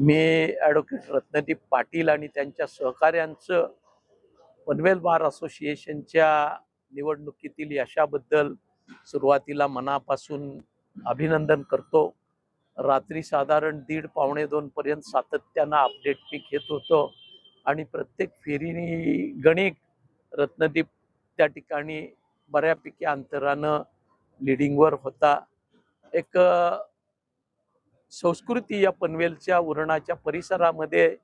मी advocate Ratnadeep Patil आणि त्यांच्या सहकाऱ्यांचं पनवेल बार असोसिएशनच्या निवडणुकीतील यशाबद्दल सुरुवातीला मनापासून अभिनंदन करतो. रात्री साधारण 1:30 पावणे 2 पर्यंत सातत्यानं अपडेट पीक येत होतं आणि प्रत्येक फेरीने गणिक रत्नदीप त्या ठिकाणी बऱ्यापैकी अंतरानं लिडिंगवर होता. एक संस्कृती या पनवेलच्या उरणाच्या परिसरामध्ये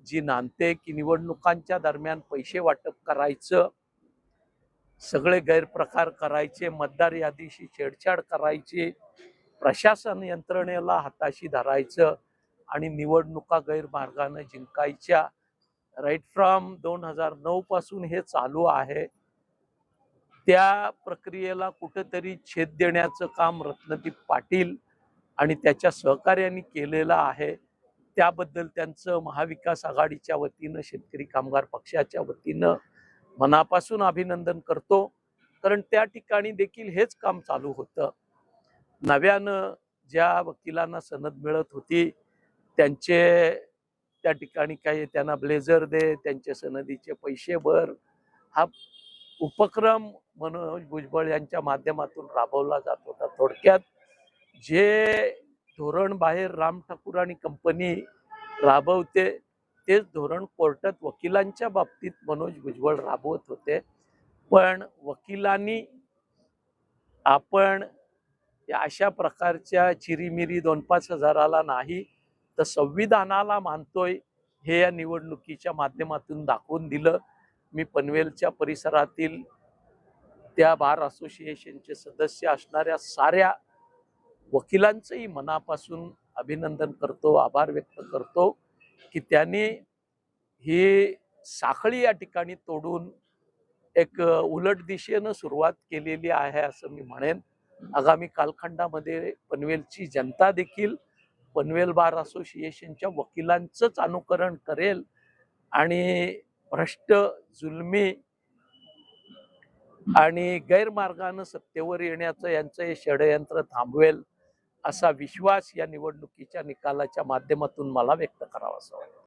जी नांदते की निवडणुकांच्या दरम्यान पैसे वाटप करायचं, सगळे गैरप्रकार करायचे, मतदार यादीशी छेडछाड करायची, प्रशासन यंत्रणेला हाताशी धरायचं आणि निवडणुका गैरमार्गाने जिंकायच्या. राईट फ्रॉम 2009 पासून हे चालू आहे. त्या प्रक्रियेला कुठेतरी छेद देण्याचं काम रत्नदीप पाटील आणि त्याच्या सहकार्यांनी केलेलं आहे. त्याबद्दल त्यांचं महाविकास आघाडीच्या वतीनं, शेतकरी कामगार पक्षाच्या वतीनं मनापासून अभिनंदन करतो. कारण त्या ठिकाणी देखील हेच काम चालू होतं. नव्यानं ज्या वकिलांना सनद मिळत होती त्यांचे त्या ठिकाणी काही त्यांना ब्लेझर दे, त्यांचे सनदीचे पैसे भर, हा उपक्रम मनोज भुजबळ यांच्या माध्यमातून राबवला जात होता. थोडक्यात जे धोरण बाहेर राम ठाकूर आणि कंपनी राबवते तेच धोरण कोर्टात वकिलांच्या बाबतीत मनोज भुजबळ राबवत होते. पण वकिलांनी आपण या अशा प्रकारच्या चिरीमिरी 2-5 हजाराला नाही तर संविधानाला मानतोय हे या निवडणुकीच्या माध्यमातून दाखवून दिलं. मी पनवेलच्या परिसरातील त्या बार असोसिएशनचे सदस्य असणाऱ्या साऱ्या वकिलांचंही मनापासून अभिनंदन करतो, आभार व्यक्त करतो की त्यांनी ही साखळी या ठिकाणी तोडून एक उलट दिशेनं सुरुवात केलेली आहे असं मी म्हणेन. आगामी कालखंडामध्ये पनवेलची जनता देखील पनवेल बार असोसिएशनच्या वकिलांचंच अनुकरण करेल आणि भ्रष्ट, जुलमी आणि गैरमार्गानं सत्तेवर येण्याचं यांचं हे षडयंत्र थांबवेल असा विश्वास या निवडणुकीच्या निकालाच्या माध्यमातून मला व्यक्त करावासा वाटतो.